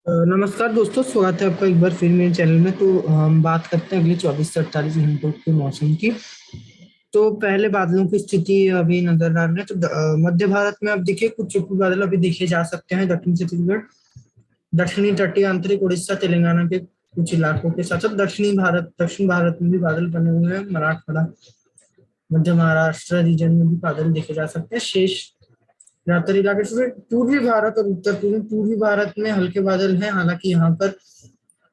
नमस्कार दोस्तों, स्वागत है आपका एक बार फिर मेरे चैनल में। तो हम बात करते हैं अगले 24 से 48 घंटों के मौसम की। तो पहले बादलों की स्थिति अभी नजर आ रही है। तो मध्य भारत में अब देखिए कुछ चुपी बादल अभी देखे जा सकते हैं। दक्षिण छत्तीसगढ़, दक्षिणी तटीय आंतरिक उड़ीसा, तेलंगाना के कुछ इलाकों के साथ साथ दक्षिण भारत में भी बादल बने हुए हैं। मराठवाड़ा, मध्य महाराष्ट्र रीजन में भी बादल देखे जा सकते हैं। शेष ज्यादातर इलाके से पूर्वी भारत और उत्तर पूर्वी भारत में हल्के बादल हैं। हालांकि यहाँ पर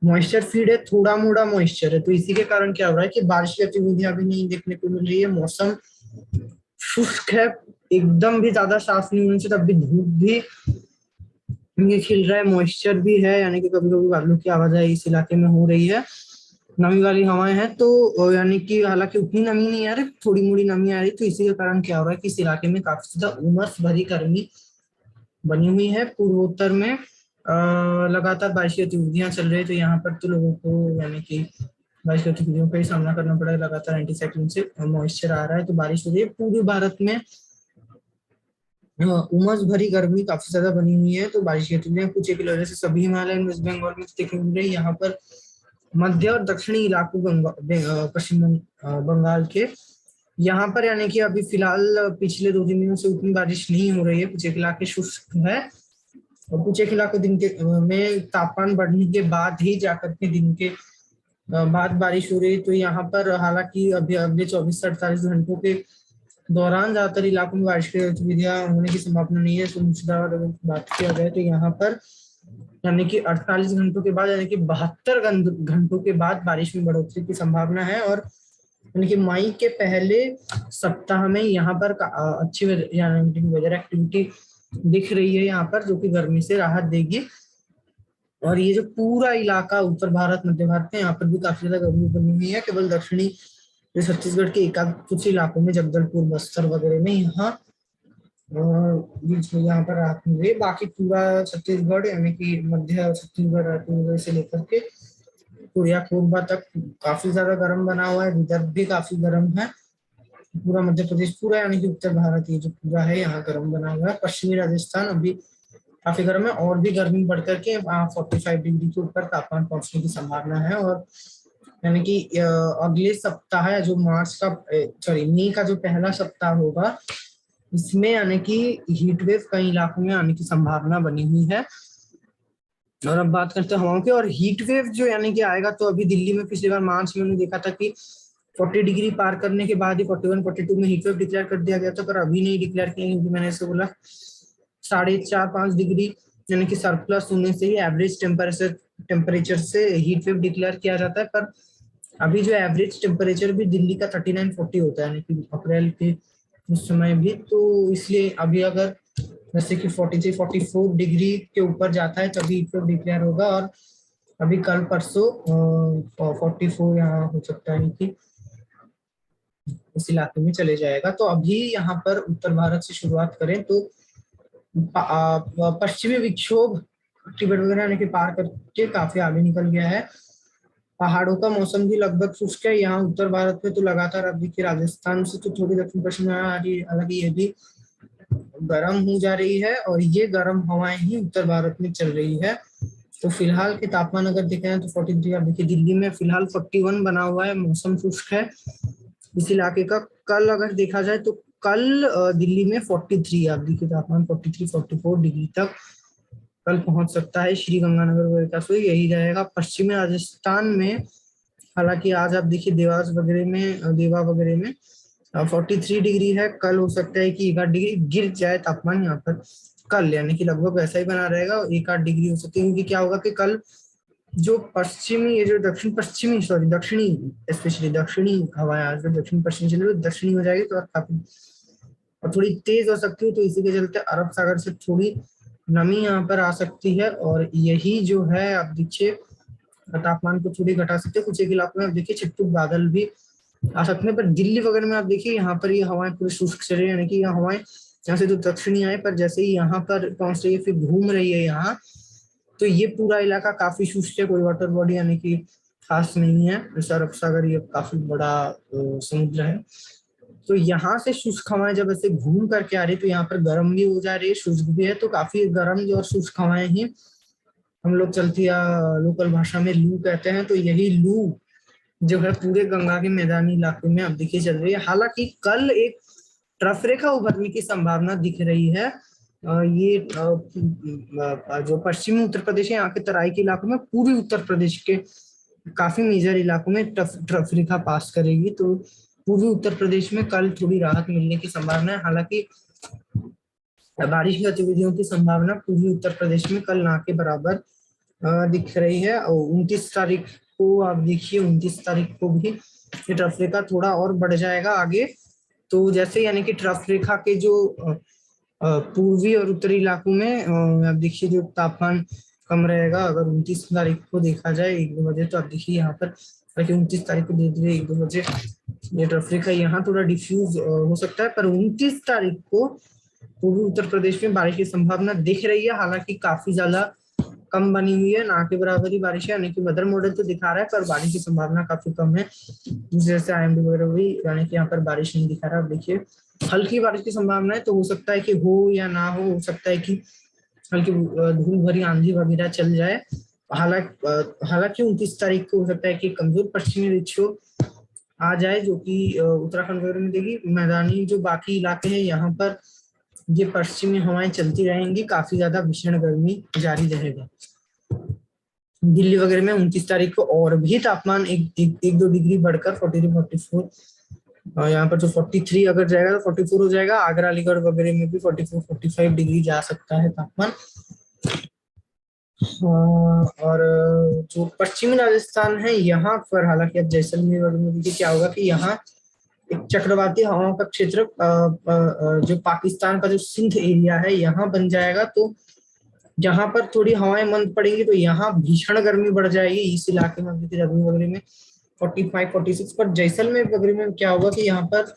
मॉइस्चर फीड है, थोड़ा मोड़ा मॉइस्चर है, तो इसी के कारण क्या हो रहा है कि बारिश की गतिविधियां भी नहीं देखने को मिल रही है। मौसम शुष्क है, एकदम भी ज्यादा साफ नहीं होने से तब भी धूप भी ये खिल रहा है, मॉइस्चर भी है, यानी कि कभी कभी बादलों की आवाजाही इस इलाके में हो रही है। नमी वाली हवाएं हैं, तो यानी कि हालांकि उतनी नमी नहीं आ रही, थोड़ी मोड़ी नमी आ रही, तो इसी के कारण क्या हो रहा है कि इस इलाके में काफी ज्यादा उमस भरी गर्मी बनी हुई है। पूर्वोत्तर में लगातार बारिश की गतिविधियां चल रही है, तो यहाँ पर तो लोगों को यानी कि बारिश की गतिविधियों का ही सामना करना पड़ा है। लगातार एंटीसाइक्लोन से मॉइस्चर आ रहा है, तो बारिश हो रही है। पूर्वी भारत में उमस भरी गर्मी काफी ज्यादा बनी हुई है, तो बारिश की गतिविधियां कुछ एक वजह से सभी हिमालयन वेस्ट बंगाल में देखने को मिल रही है। यहाँ पर मध्य और दक्षिणी इलाकों पश्चिम बंगाल के यहाँ पर यानी कि अभी फिलहाल पिछले 2 दिनों से उतनी बारिश नहीं हो रही है। कुछ एक इलाके शुष्क है और कुछ एक इलाकों दिन के में तापमान बढ़ने के बाद ही जाकर के दिन के बाद बारिश हो रही है। तो यहाँ पर हालांकि अभी अगले 24 से 48 घंटों के दौरान ज्यादातर इलाकों में बारिश की गतिविधियां होने की संभावना नहीं है। तो मुर्शिदाबाद अगर बात किया जाए तो यहाँ पर यानी कि 48 घंटों के बाद यानी कि 72 घंटों के बाद बारिश में बढ़ोतरी की संभावना है। और यानी कि मई के पहले सप्ताह में यहाँ पर अच्छी वेदर एक्टिविटी दिख रही है यहाँ पर, जो कि गर्मी से राहत देगी। और ये जो पूरा इलाका उत्तर भारत मध्य भारत है, यहाँ पर भी काफी ज्यादा गर्मी बनी हुई है। केवल दक्षिणी जो छत्तीसगढ़ के एक कुछ इलाकों में, जगदलपुर बस्तर वगैरह में यहाँ बीच में यहाँ पर राहत मिल रही है। बाकी पूरा छत्तीसगढ़ यानी कि मध्य छत्तीसगढ़ रायपुर से लेकर के कोरिया कोरबा तक काफी ज्यादा गर्म बना हुआ है। विदर्भ भी काफी गर्म है। पूरा मध्य प्रदेश, पूरा यानी कि उत्तर भारत ये जो पूरा है यहाँ गर्म बना हुआ है। पश्चिमी राजस्थान अभी काफी गर्म है, और भी गर्मी बढ़ करके 45 डिग्री के ऊपर तापमान पहुंचने की संभावना है। और यानी कि अगले सप्ताह है जो मार्च का सॉरी मई का जो पहला सप्ताह होगा, इसमें यानी कि हीट वेव कई इलाकों में आने की संभावना बनी हुई है। और अब बात करते हैं हवाओं की। और हीट वेव जो यानी कि आएगा, तो अभी दिल्ली में पिछली बार मार्च में हमने देखा था कि 40 डिग्री पार करने के बाद ही 41 42 में हीट वेव डिक्लेयर कर दिया गया था, पर अभी नहीं डिक्लेयर किया, क्योंकि मैंने ऐसे बोला 4.5-5 डिग्री यानी कि सरप्लस होने से ही एवरेज टेम्परेचर से हीट वेव डिक्लेयर किया जाता है। पर अभी जो एवरेज टेम्परेचर भी दिल्ली का 39-40 होता है, यानी कि अप्रैल के उस समय भी। तो इसलिए अभी अगर जैसे कि 43-44 डिग्री के ऊपर जाता है तभी हीट वेव डिक्लेयर होगा। और अभी कल परसों 44 यहाँ हो सकता है कि इस इलाके में चले जाएगा। तो अभी यहाँ पर उत्तर भारत से शुरुआत करें तो पश्चिमी विक्षोभ तिब्बत वगैरह यानी कि पार करके काफी आगे निकल गया है। पहाड़ों का मौसम भी लगभग शुष्क है यहाँ उत्तर भारत में। तो लगातार अब देखिए राजस्थान से तो थोड़ी दक्षिण पश्चिम में आ रही है, हालांकि ये भी गर्म हो जा रही है, और ये गर्म हवाएं ही उत्तर भारत में चल रही है। तो फिलहाल के तापमान अगर देखें तो 43, अब देखिए दिल्ली में फिलहाल 41 बना हुआ है, मौसम शुष्क है इस इलाके का। कल अगर देखा जाए तो कल दिल्ली में 43, आप देखिए तापमान 43-44 डिग्री तक कल पहुंच सकता है। श्री गंगानगर वगैरह का तो यही रहेगा। पश्चिमी राजस्थान में हालांकि आज आप देखिए देवास वगैरह में, देवा वगैरह में 43 डिग्री है। कल हो सकता है कि 1-8 डिग्री गिर जाए तापमान यहाँ पर कल, यानी कि लगभग वैसा ही बना रहेगा। 1-8 डिग्री हो सकती है, क्योंकि क्या होगा कि कल जो पश्चिमी, ये जो दक्षिणी स्पेशली दक्षिणी हवाएं आज जो दक्षिण पश्चिम चल रही है दक्षिणी हो जाएगी, तो काफी और थोड़ी तेज हो सकती है। तो इसी के चलते अरब सागर से थोड़ी नमी यहाँ पर आ सकती है, और यही जो है आप देखिए तापमान को थोड़ी घटा सकते हैं। कुछ एक इलाकों में आप देखिए छिटपुट बादल भी आ सकते हैं। पर दिल्ली वगैरह में आप देखिए यहाँ पर ये हवाएं पूरी शुष्क चल रही है, यानी कि यहाँ हवाएं यहाँ से जो दक्षिणी आए, पर जैसे ही यहाँ पर पहुंच रही है फिर घूम रही है यहाँ, तो ये पूरा इलाका काफी शुष्क है। कोई वाटर बॉडी यानी कि खास नहीं है। जैसे अरब सागर ये काफी बड़ा समुद्र है, तो यहाँ से शुष्क हवाएं जब ऐसे घूम करके आ रही है, तो यहाँ पर गर्म भी हो जा रही है, शुष्क भी है, तो काफी गर्म जो और शुष्क हवाएं ही हम लोग चलती लोकल भाषा में लू कहते हैं। तो यही लू जो है पूरे गंगा के मैदानी इलाके में अब देखिए चल रही है। हालांकि कल एक ट्रफ रेखा उभरने की संभावना दिख रही है। ये जो पश्चिमी उत्तर प्रदेश है, यहाँ के तराई के इलाकों में, पूर्वी उत्तर प्रदेश के काफी मेजर इलाकों में ट्रफ रेखा पास करेगी। तो पूर्वी उत्तर प्रदेश में कल थोड़ी राहत मिलने की संभावना है। हालांकि बारिश की गतिविधियों की संभावना पूर्वी उत्तर प्रदेश में कल ना के बराबर दिख रही है। और 29 तारीख को आप देखिए, 29 तारीख को भी ये ट्रफ रेखा थोड़ा और बढ़ जाएगा आगे। तो जैसे यानी कि ट्रफ रेखा के जो पूर्वी और उत्तरी इलाकों में आप देखिए जो तापमान कम रहेगा। अगर 29 तारीख को देखा जाए 1-2 बजे, तो आप देखिए यहाँ पर 29 तारीख को धीरे धीरे 1-2 बजे ये ट्रफ रेखा यहाँ थोड़ा डिफ्यूज हो सकता है। पर 29 तारीख को पूर्वी उत्तर प्रदेश में बारिश की संभावना दिख रही है। हालांकि काफी ज्यादा कम बनी हुई है, ना के बराबर ही बारिश है। यानी कि वेदर मॉडल तो दिखा रहा है पर बारिश की संभावना काफी कम है। जैसे IMD वगैरह भी, यानी कि यहाँ पर बारिश नहीं दिखा रहा। अब देखिए हल्की बारिश की संभावना है, तो हो सकता है कि हो या ना हो सकता है कि हल्की धूल भरी आंधी वगैरह चल जाए। हालांकि 29 तारीख को हो सकता है कि कमजोर पश्चिमी विक्षोभ आ जाए, जो कि उत्तराखंड वगैरह में देगी। मैदानी जो बाकी इलाके हैं यहाँ पर ये पश्चिमी हवाएं चलती रहेंगी, काफी ज्यादा भीषण गर्मी जारी रहेगा। दिल्ली वगैरह में 29 तारीख को और भी तापमान एक 2 डिग्री बढ़कर 43-44, और यहाँ पर जो 43 अगर जाएगा तो 44 हो जाएगा। आगरा अलीगढ़ वगैरह में भी 44-45 डिग्री जा सकता है तापमान। और जो पश्चिमी राजस्थान है यहाँ पर, हालांकि अब जैसलमेर वगैरह में देखिए क्या होगा कि यहाँ एक चक्रवाती हवाओं का क्षेत्र जो पाकिस्तान का जो सिंध एरिया है यहाँ बन जाएगा। तो जहां पर थोड़ी हवाएं मंद पड़ेंगी तो यहाँ भीषण गर्मी बढ़ जाएगी। इस इलाके में जम्मू वगैरह में 45-46 पर। जैसलमेर वगैरह में क्या होगा कि यहाँ पर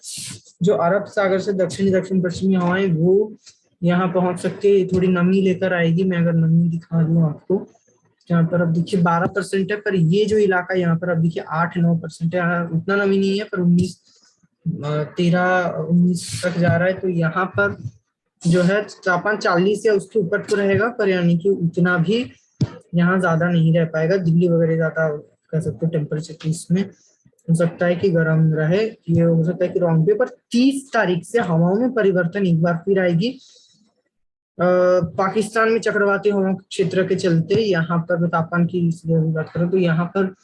जो अरब सागर से दक्षिण पश्चिमी हवाएं वो यहाँ पहुंच सकती है, थोड़ी नमी लेकर आएगी। मैं अगर नमी दिखा दूं आपको, यहाँ पर अब देखिए 12% है, पर ये जो इलाका यहाँ पर अब देखिए 8-9% है। उतना नमी नहीं है, पर 13-19 तक जा रहा है। तो यहाँ पर जो है तापमान 40 या उसके ऊपर तो रहेगा, पर यानी कि उतना भी यहाँ ज्यादा नहीं रह पाएगा। दिल्ली वगैरह ज्यादा कह सकते हो टेम्परेचर इसमें हो सकता है कि गर्म रहे। ये हो सकता है कि रॉन्ग पे। पर 30 तारीख से हवाओं में परिवर्तन एक बार फिर आएगी। पाकिस्तान में चक्रवाती हवाओं के क्षेत्र के चलते यहाँ पर तापमान की बात करें तो यहाँ पर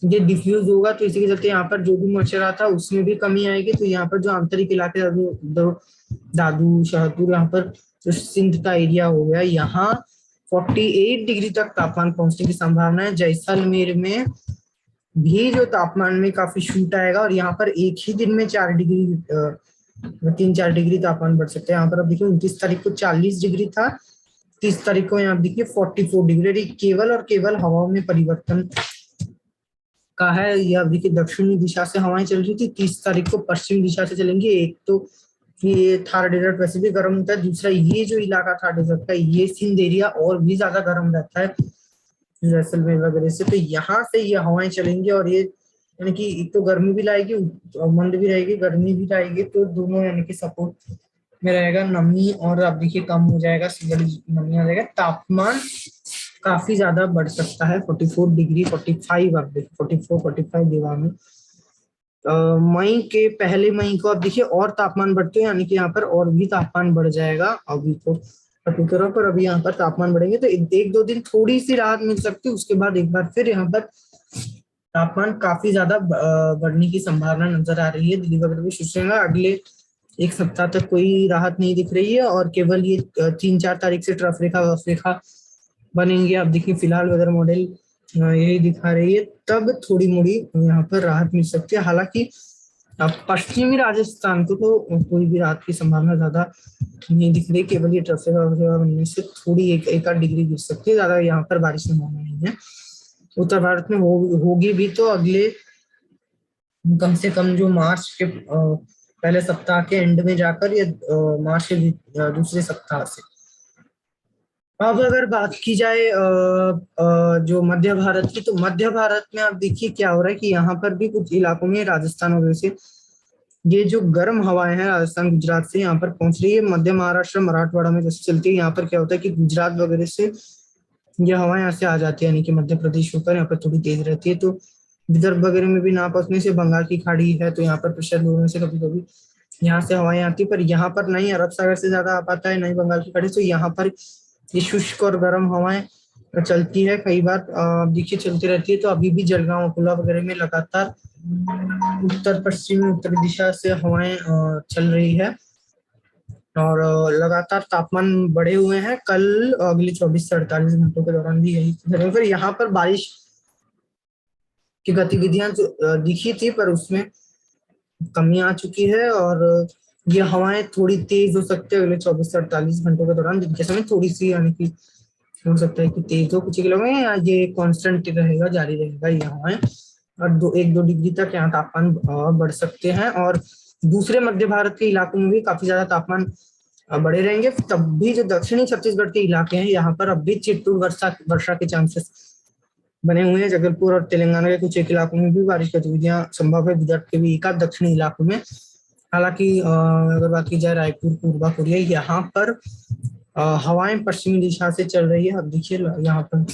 ये डिफ्यूज होगा। तो इसी के चलते यहाँ पर जो भी मच्छर था उसमें भी कमी आएगी। तो यहाँ पर जो आंतरिक इलाके दादू शाहपुर, यहाँ पर जो सिंध का एरिया हो गया, यहाँ 48 डिग्री तक तापमान पहुंचने की संभावना है। जैसलमेर में भी जो तापमान में काफी छूट आएगा, और यहाँ पर एक ही दिन में 3-4 डिग्री तापमान बढ़ सकता है। यहाँ पर अब देखिए 29 तारीख को 40 डिग्री था, 30 तारीख को यहाँ देखिए 44 डिग्री। केवल और केवल हवाओं में परिवर्तन का है। ये अब देखिए दक्षिणी दिशा से हवाएं चल रही थी, 30 तारीख को पश्चिमी दिशा से चलेंगी। एक तो ये थार डेजर्ट वैसे भी गर्म होता है, दूसरा ये जो इलाका था डेजर्ट का, ये सिंध एरिया और भी ज्यादा गर्म रहता है जैसलमेर वगैरह से। तो यहाँ से ये हवाएं चलेंगी और ये यानी कि एक तो गर्मी भी लाएगी, मंद भी रहेगी, गर्मी भी लाएगी। तो दोनों यानी कि सपोर्ट में रहेगा। नमी और आप देखिए कम हो जाएगा, नमी आ जाएगा। तापमान काफी ज्यादा बढ़ सकता है, 44 डिग्री 45, आप देखिए 44-45 दीवार में। मई के पहले मई को आप देखिए और तापमान बढ़ते हैं, यानी कि यहाँ पर और भी तापमान बढ़ जाएगा। अभी तो तरह पर अभी यहाँ पर तापमान बढ़ेंगे तो 1-2 दिन थोड़ी सी राहत मिल सकती है। उसके बाद एक बार फिर यहाँ पर तापमान काफी ज्यादा बढ़ने की संभावना नजर आ रही है। दिल्ली वगैरह में शुष्क अगले एक सप्ताह तक कोई राहत नहीं दिख रही है, और केवल ये 3-4 तारीख से ट्रफ रेखा बनेंगे। अब देखिए फिलहाल वेदर मॉडल यही दिखा रही है, तब थोड़ी मोड़ी यहाँ पर राहत मिल सकती है। हालांकि अब पश्चिमी राजस्थान को तो कोई भी राहत की संभावना ज्यादा नहीं दिख रही। केवल ये ट्रफ रेखा बनने से थोड़ी एक आध डिग्री गिर सकती है, ज्यादा यहाँ पर बारिश संभावना नहीं है। उत्तर भारत में होगी भी तो अगले कम से कम जो मार्च के पहले सप्ताह के एंड में जाकर, या मार्च के दूसरे सप्ताह से। अब अगर बात की जाए जो मध्य भारत की, तो मध्य भारत में आप देखिए क्या हो रहा है कि यहाँ पर भी कुछ इलाकों में राजस्थान वगैरह से ये जो गर्म हवाएं हैं राजस्थान गुजरात से यहाँ पर पहुंच रही है। मध्य महाराष्ट्र मराठवाड़ा में जैसे चलती है, यहाँ पर क्या होता है कि गुजरात वगैरह से ये हवा यहाँ से आ जाती है, यानी कि मध्य प्रदेश होकर यहाँ पर थोड़ी तेज रहती है, तो विदर्भ वगैरह में भी ना पहुंचने से बंगाल की खाड़ी है, तो यहाँ पर प्रेशर होने से कभी कभी यहाँ से हवाएं आती है, पर यहाँ पर नहीं अरब सागर से ज्यादा आ पाता है, नहीं बंगाल की खाड़ी, तो यहाँ पर ये शुष्क और गर्म हवाएं चलती है कई बार, देखिए चलती रहती है। तो अभी भी जलगांव अकोला वगैरह में लगातार उत्तर पश्चिमी उत्तरी दिशा से हवाएं चल रही है, और लगातार तापमान बढ़े हुए हैं। कल अगले 24 से 48 घंटों के दौरान भी यही फिर यहाँ पर बारिश की गतिविधियां जो दिखी थी, पर उसमें कमी आ चुकी है, और ये हवाएं थोड़ी तेज हो सकती है अगले 24 से 48 घंटों के दौरान, दिन के समय थोड़ी सी, यानी कि हो सकता है कि तेज हो कुछ किलो में, या ये कांस्टेंट रहेगा, जारी रहेगा ये हवाएं, और 1-2 डिग्री तक यहाँ तापमान बढ़ सकते हैं। और दूसरे मध्य भारत के इलाकों में भी काफी ज्यादा तापमान बढ़े रहेंगे। तब भी जो दक्षिणी छत्तीसगढ़ के इलाके हैं, यहाँ पर अब भी चिट्टू वर्षा वर्षा के चांसेस बने हुए हैं। जबलपुर और तेलंगाना के कुछ एक इलाकों में भी बारिश गतिविधियां संभव है, विदर्भ के भी एकाध दक्षिणी इलाकों में। हालांकि अगर बात की जाए रायपुर, पूर्वा कोरिया, यहाँ पर हवाएं पश्चिमी दिशा से चल रही है। अब देखिए यहाँ पर,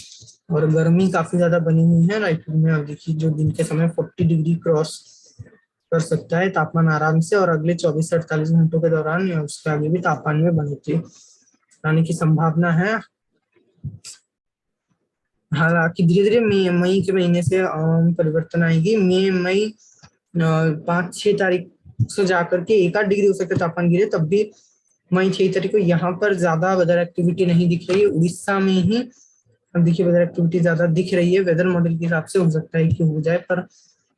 और गर्मी काफी ज्यादा बनी हुई है रायपुर में। अब देखिए जो दिन के समय 40 डिग्री क्रॉस कर सकता है तापमान आराम से, और अगले 24 से 48 घंटों के दौरान उसके आगे भी तापमान में बढ़ोतरी आने की संभावना है। हालांकि धीरे धीरे मई के महीने से परिवर्तन आएगी। मई 5-6 तारीख से जाकर के 1-8 डिग्री हो सकता है तापमान गिरे, तब भी मई 6 तारीख को यहाँ पर ज्यादा वेदर एक्टिविटी नहीं दिख रही है। उड़ीसा में ही अब देखिए वेदर एक्टिविटी ज्यादा दिख रही है, वेदर मॉडल के हिसाब से हो सकता है कि हो जाए, पर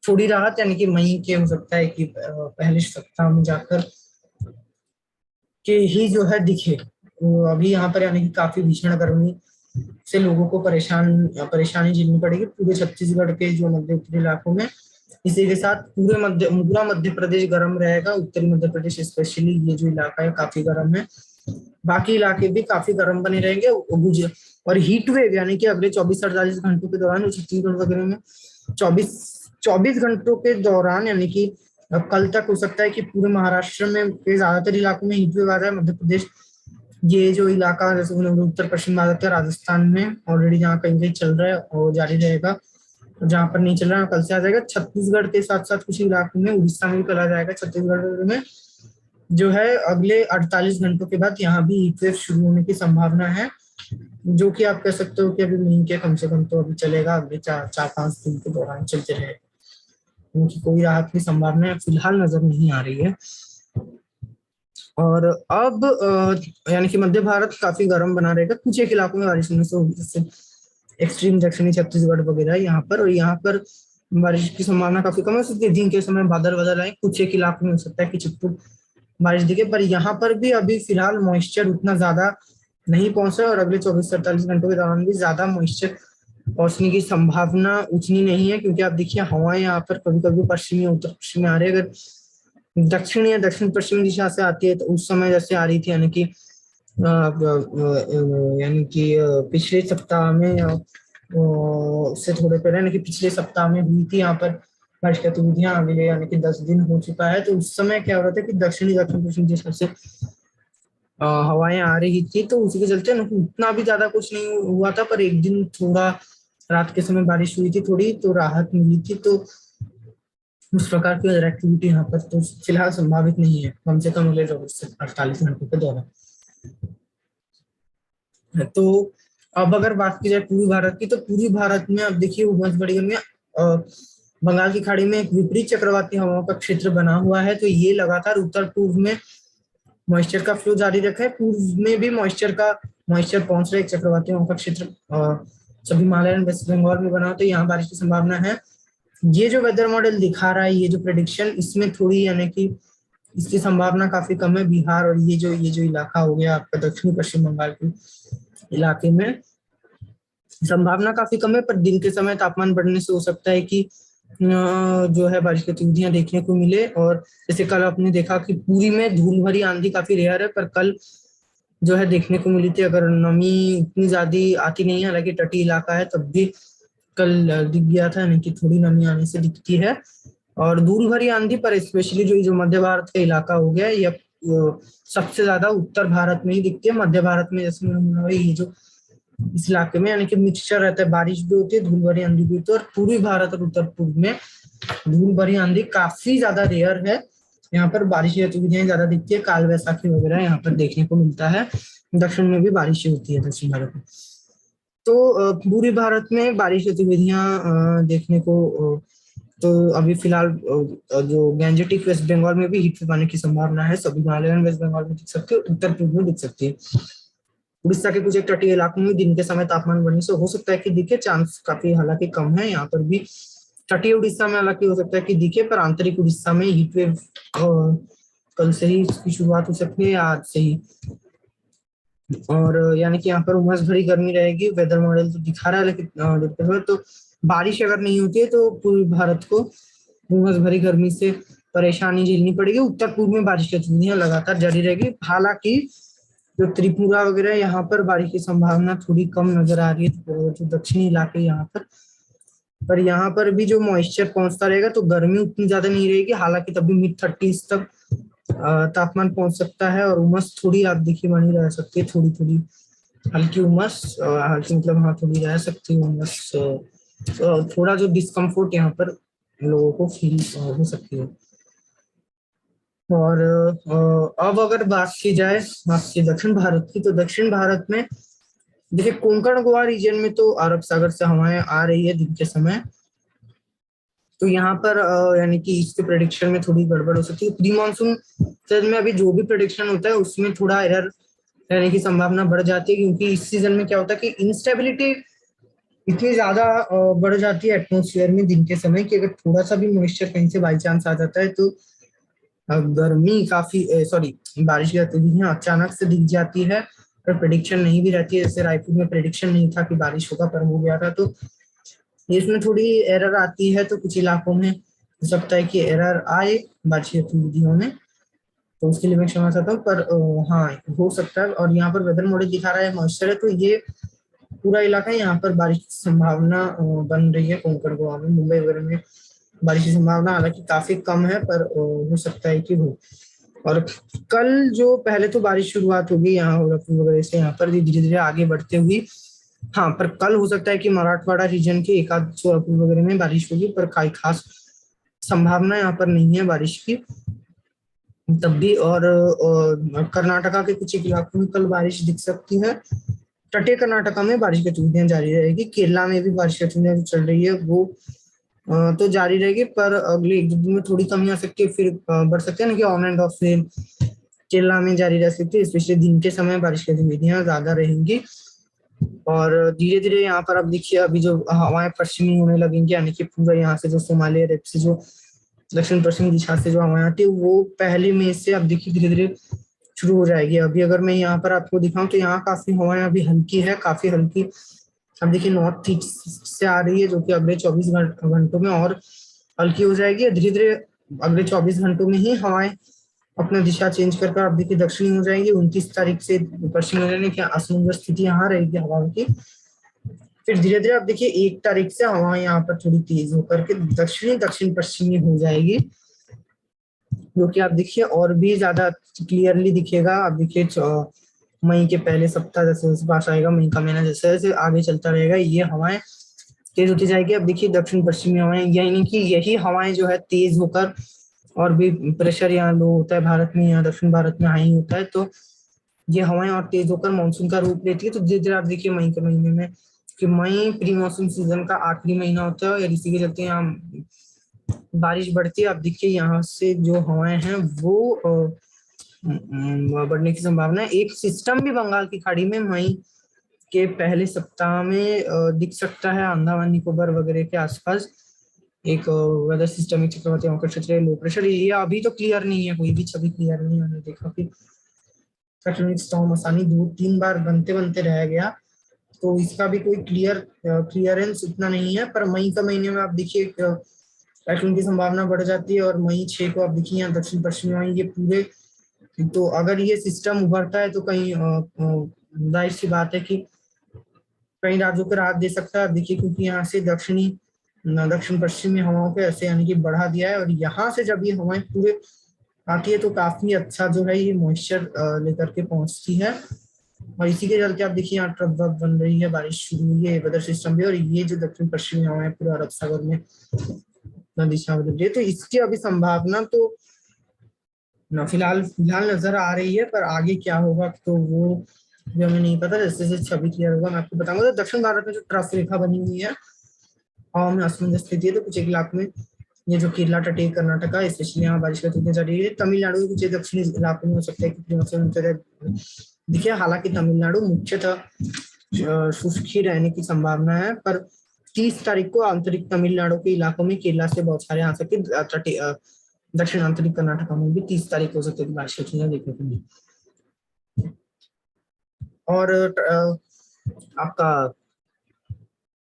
थोड़ी राहत, यानी कि मई के हो सकता है कि पहले सप्ताह में जाकर के ही जो है दिखे। तो अभी यहाँ पर यानी कि काफी भीषण गर्मी से लोगों को परेशानी झेलनी पड़ेगी पूरे छत्तीसगढ़ के जो मध्य उत्तरी इलाकों में। इसी के साथ पूरा मध्य प्रदेश गर्म रहेगा, उत्तरी मध्य प्रदेश स्पेशली ये जो इलाका है काफी गर्म है, बाकी इलाके भी काफी गर्म बने रहेंगे। और हीट वेव यानी कि अगले 24-48 घंटों के दौरान छत्तीसगढ़ वगैरह में 24 घंटों के दौरान, यानी कि कल तक हो सकता है कि पूरे महाराष्ट्र में के ज्यादातर इलाकों में हीट वेव आ जाए। मध्य प्रदेश ये जो इलाका जैसे उत्तर पश्चिम भारत है, राजस्थान में ऑलरेडी जहाँ कहीं कहीं चल रहा है और जारी रहेगा, जहाँ पर नहीं चल रहा है कल से आ जाएगा। छत्तीसगढ़ के साथ साथ कुछ इलाकों में उड़ीसा में भी कल आ जाएगा। छत्तीसगढ़ में जो है अगले 48 घंटों के बाद यहाँ भी हीट वेव शुरू होने की संभावना है, जो कि आप कह सकते हो कि अभी मई के कम से कम तो अभी चलेगा, अगले 4-5 दिन के दौरान चलते रहेगा, क्योंकि कोई राहत की संभावना फिलहाल नजर नहीं आ रही है। और अब यानी कि मध्य भारत काफी गर्म बना रहेगा, कुछ एक इलाकों में बारिश होने से होगी, जैसे एक्सट्रीम दक्षिणी छत्तीसगढ़ वगैरह यहाँ पर, और यहाँ पर बारिश की संभावना काफी कम है। दिन के समय बादल बादल आए, कुछ एक इलाकों में हो सकता है कि छिटपुट बारिश दिखे, पर यहाँ पर भी अभी फिलहाल मॉइस्चर उतना ज्यादा नहीं पहुंचा है, और अगले 24-48 घंटों के दौरान भी ज्यादा मॉइस्चर पहुंचने की संभावना उतनी नहीं है, क्योंकि आप देखिए हवाएं यहाँ पर कभी कभी पश्चिमी उत्तर पश्चिमी आ रही है। अगर दक्षिण या दक्षिण पश्चिमी दिशा से आती है तो उस समय जैसे आ रही थी, यानी कि पिछले सप्ताह में उससे थोड़े पहले, यानी कि पिछले सप्ताह में हुई थी यहाँ पर बारिश गतिविधियां, अगले यानी कि 10 दिन हो चुका है। तो उस समय क्या हो रहा था कि दक्षिण पश्चिम दिशा से हवाएं आ रही थी, तो उसी के चलते उतना भी ज्यादा कुछ नहीं हुआ था, पर एक दिन थोड़ा रात के समय बारिश हुई थी, थोड़ी तो राहत मिली थी। तो उस प्रकार की वेदर एक्टिविटी यहाँ पर तो फिलहाल संभावित नहीं है, कम से कम अगले 48 घंटों के दौरान। तो अब अगर बात की जाए पूर्वी भारत की, तो पूर्वी भारत में अब देखिए उमस बड़ी गर्मी बंगाल की खाड़ी में एक विपरीत चक्रवाती हवाओं का क्षेत्र बना हुआ है, तो ये लगातार उत्तर पूर्व में मॉइस्चर का फ्लो जारी रखा है। पूर्व में भी मॉइस्चर पहुंच रहा है, एक चक्रवाती हवाओं का क्षेत्र सभी हिमालय वेस्ट बंगाल में बना, तो यहाँ बारिश की संभावना है। ये जो वेदर मॉडल दिखा रहा है, ये जो प्रेडिक्शन, इसमें थोड़ी यानी कि इसकी संभावना काफी कम है। बिहार और ये जो इलाका हो गया आपका दक्षिणी पश्चिम बंगाल के इलाके में संभावना काफी कम है, पर दिन के समय तापमान बढ़ने से हो सकता है कि जो है बारिश की गतिविधियां देखने को मिले। और जैसे कल आपने देखा कि पुरी में धूल भरी आंधी काफी रेयर है, पर कल जो है देखने को मिली थी। अगर नमी इतनी ज्यादा आती नहीं है, हालांकि तटीय इलाका है, तब भी कल दिख गया था, यानी कि थोड़ी नमी आने से दिखती है। और धूल भरी आंधी पर स्पेशली जो मध्य भारत का इलाका हो गया, ये सबसे ज्यादा उत्तर भारत में ही दिखती है। मध्य भारत में जैसे ये जो इस इलाके में, यानी कि मिक्सचर रहता है, बारिश भी होती है, धूल भरी आंधी भी होती है। और पूर्वी भारत और उत्तर पूर्व में धूल भरी आंधी काफी ज्यादा रेयर है। यहाँ पर बारिश की गतिविधियां ज्यादा दिखती है, काल वैसाखी वगैरह यहाँ पर देखने को मिलता है। दक्षिण में भी बारिश होती है, दक्षिण भारत में। तो पूर्वी भारत में बारिश गतिविधियां देखने को तो अभी फिलहाल जो गैंजेटिक वेस्ट बंगाल में भी हीट वेव आने की संभावना है। सभी हिमालयन वेस्ट बंगाल में दिख सकती है, उत्तर पूर्व में दिख सकती है। उड़ीसा के कुछ एक तटीय इलाकों में दिन के समय तापमान बढ़ने से हो सकता है कि दिखे, चांस काफी हालांकि कम है यहाँ पर भी। तटीय उड़ीसा में हालांकि हो सकता है कि दिखे, पर आंतरिक उड़ीसा में हीट वेव कल से ही इसकी शुरुआत हो सकती है, आज से ही। और यानी कि यहाँ पर उमस भरी गर्मी रहेगी, वेदर मॉडल तो दिखा रहा है, लेकिन देखते हुए तो बारिश अगर नहीं होती है तो पूर्वी भारत को उमस भरी गर्मी से परेशानी झेलनी पड़ेगी। उत्तर पूर्व में बारिश की गतिविधियां लगातार जारी रहेगी। हालांकि जो त्रिपुरा वगैरह यहाँ पर बारिश की संभावना थोड़ी कम नजर आ रही है, तो जो दक्षिणी इलाके यहाँ पर यहाँ पर भी जो मॉइस्चर पहुंचता रहेगा तो गर्मी उतनी ज्यादा नहीं रहेगी। हालांकि तब भी मिड 30s तक तापमान पहुंच सकता है, और उमस थोड़ी आप देखिए बनी रह सकती है, थोड़ी थोड़ी हल्की उमस, हल्की मतलब हाँ थोड़ी रह सकती है उमस। थोड़ा जो डिस्कम्फोर्ट यहाँ पर लोगों को फील हो सकती है। और अब अगर बात की जाए आपके दक्षिण भारत की, तो दक्षिण भारत में देखिए कोंकण गोवा रीजन में तो अरब सागर से हवाएं आ रही है दिन के समय। तो यहाँ पर यानी कि इसके प्रेडिक्शन में थोड़ी गड़बड़ हो सकती है। प्री मानसून सीजन में अभी जो भी प्रेडिक्शन होता है उसमें थोड़ा एरर रहने की संभावना बढ़ जाती है, क्योंकि इस सीजन में क्या होता है कि इंस्टेबिलिटी इतनी ज्यादा बढ़ जाती है एटमोसफियर में दिन के समय, कि अगर थोड़ा सा भी मॉइस्चर कहीं से बाई चांस आ जाता है तो गर्मी काफी सॉरी बारिश की गतिविधियां अचानक से दिख जाती है, पर प्रेडिक्शन नहीं भी रहती है। जैसे रायपुर में प्रेडिक्शन नहीं था कि बारिश होगा, पर हो गया था। तो इसमें थोड़ी एरर आती है, तो कुछ इलाकों में हो सकता है कि एरर आए बारिश की गतिविधियों में, तो उसके लिए मैं क्षमा चाहता हूँ। पर हाँ हो सकता है। और यहाँ पर वेदर मॉडल दिखा रहा है मॉइस्चर है, तो ये पूरा इलाका है, यहाँ पर बारिश की संभावना बन रही है। कोंकण गोवा में, मुंबई वगैरह में बारिश की संभावना हालांकि काफी कम है, पर हो सकता है कि हो। और कल जो पहले तो बारिश शुरुआत होगी यहाँ वगैरह से, यहाँ पर धीरे धीरे आगे बढ़ते हुई। हाँ, पर कल हो सकता है कि मराठवाड़ा रीजन के एक आध सोलापुर वगैरह में बारिश होगी, पर कोई खास संभावना यहाँ पर नहीं है बारिश की तब भी। और कर्नाटका के कुछ इलाकों में कल बारिश दिख सकती है। तटीय कर्नाटका में बारिश की गतिविधियां जारी रहेगी। केरला में भी बारिश की गतिविधियां चल रही है, वो तो जारी रहेगी, पर अगले 1-2 दिन में थोड़ी कमी आ सकती है, फिर बढ़ सकते हैं ना कि on end of rain Kerala में जारी रह सकती है, स्पेशली दिन के समय बारिश की गतिविधियां ज्यादा रहेंगी। और धीरे धीरे यहाँ पर अब देखिए अभी जो हवाएं पश्चिमी होने लगेंगी, यानी कि पूरा यहाँ से जो सोमालिया रेप से जो दक्षिण पश्चिमी दिशा से जो हवाएं आती है, वो 1 मई से अब देखिए धीरे धीरे शुरू हो जाएगी। अभी अगर मैं यहाँ पर आपको दिखाऊं तो यहाँ काफी हवाएं अभी हल्की है, काफी हल्की। अब देखिए नॉर्थ ईस्ट से आ रही है, जो कि अगले 24 घंटों में और हल्की हो जाएगी। धीरे धीरे अगले 24 घंटों में ही हवाएं अपना दिशा चेंज कर आप देखिए दक्षिणी हो जाएंगी। 29 तारीख से पश्चिमी हो जाने की असमंजस स्थिति यहाँ रहेगी हवाओं की। फिर धीरे धीरे आप देखिए 1 तारीख से हवाएं यहाँ पर थोड़ी तेज होकर के दक्षिणी दक्षिण पश्चिमी हो जाएगी, जो कि आप देखिए और भी ज्यादा क्लियरली दिखेगा। आप देखिए मई के पहले सप्ताह जैसे जैसे पास आएगा, मई का महीना जैसे जैसे आगे चलता रहेगा, ये हवाएं तेज होती जाएगी। अब देखिए दक्षिण पश्चिमी हवाएं, यानी कि यही हवाएं जो है तेज होकर, और भी प्रेशर यहाँ लो होता है भारत में, यहाँ दक्षिण भारत में हाई होता है, तो ये हवाएं और तेज होकर मानसून का रूप लेती है। तो धीरे धीरे आप देखिए मई के महीने में, कि मई प्री मानसून सीजन का आखिरी महीना होता है, और इसी के चलते यहाँ बारिश बढ़ती है। आप देखिए यहाँ से जो हवाएं हैं वो बढ़ने की संभावना है। एक सिस्टम भी बंगाल की खाड़ी में मई के पहले सप्ताह में दिख सकता है, अंडमान निकोबार वगैरह के आसपास एक वेदर सिस्टम, एक चक्रवाती अवकाश क्षेत्र, लो प्रेशर। ये अभी तो क्लियर नहीं है, कोई भी छवि क्लियर नहीं है। मैंने देखा कि स्टॉर्म आसानी 2-3 बार बनते बनते रह गया, तो इसका भी कोई क्लियरेंस इतना नहीं है। पर मई का महीने में आप देखिए टाइफून की संभावना बढ़ जाती है, और मई 6 को आप देखिए यहाँ दक्षिण पश्चिमी वायु ये पूरे, तो अगर ये सिस्टम उभरता है तो कहीं जाहिर सी बात है कि कई राज्यों को राहत दे सकता है। देखिए क्योंकि यहाँ से दक्षिण पश्चिमी हवाओं को ऐसे यानी कि बढ़ा दिया है, और यहाँ से जब ये हवाएं पूरे आती है तो काफी अच्छा जो है ये मॉइस्चर लेकर के पहुंचती है। और इसी के चलते आप देखिए यहाँ ट्रफ वर्फ बन रही है, बारिश शुरू हुई है, वेदर सिस्टम भी, और ये जो दक्षिण पश्चिमी हवा है पूरे अरब सागर में दिशा बदल रही है। तो इसकी अभी संभावना तो ना फिलहाल फिलहाल नजर आ रही है, पर आगे क्या होगा तो वो भी हमें नहीं पता। जैसे जैसे छवि क्लियर होगा मैं आपको बताऊंगा। तो दक्षिण भारत में जो ट्रफ रेखा बनी हुई है, हवा में असमंजस स्थिति है, तो कुछ एक इलाकों में ये जो केरला तटीय कर्नाटका, स्पेशली यहाँ बारिश का तेज जा रही है। तमिलनाडु के कुछ दक्षिणी इलाकों में हो सकता है कि मौसम देखिए, हालांकि तमिलनाडु मुख्यतः शुष्क ही रहने की संभावना है, पर 30 तारीख को आंतरिक तमिलनाडु के इलाकों में केरला से बहुत सारे आ सकते, दक्षिण आंतरिक कर्नाटका में भी 30 तारीख हो सकती है बारिश की चीजें देखने को मिली। और आपका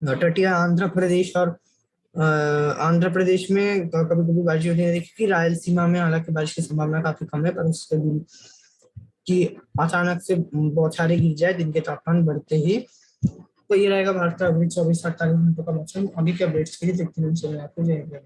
तटीय आंध्र प्रदेश और आंध्र प्रदेश में कभी कभी बारिश होती है। देखिए कि रायलसीमा में हालांकि बारिश की संभावना काफी कम है, पर उसके दिन की अचानक से बौछारें गिर जाए दिन के तापमान बढ़ते ही। तो ये रहेगा भारत का अगले 24 से 48 घंटों का मौसम। अभी के अपडेट्स के लिए देखते हैं आपको। जय हिंद।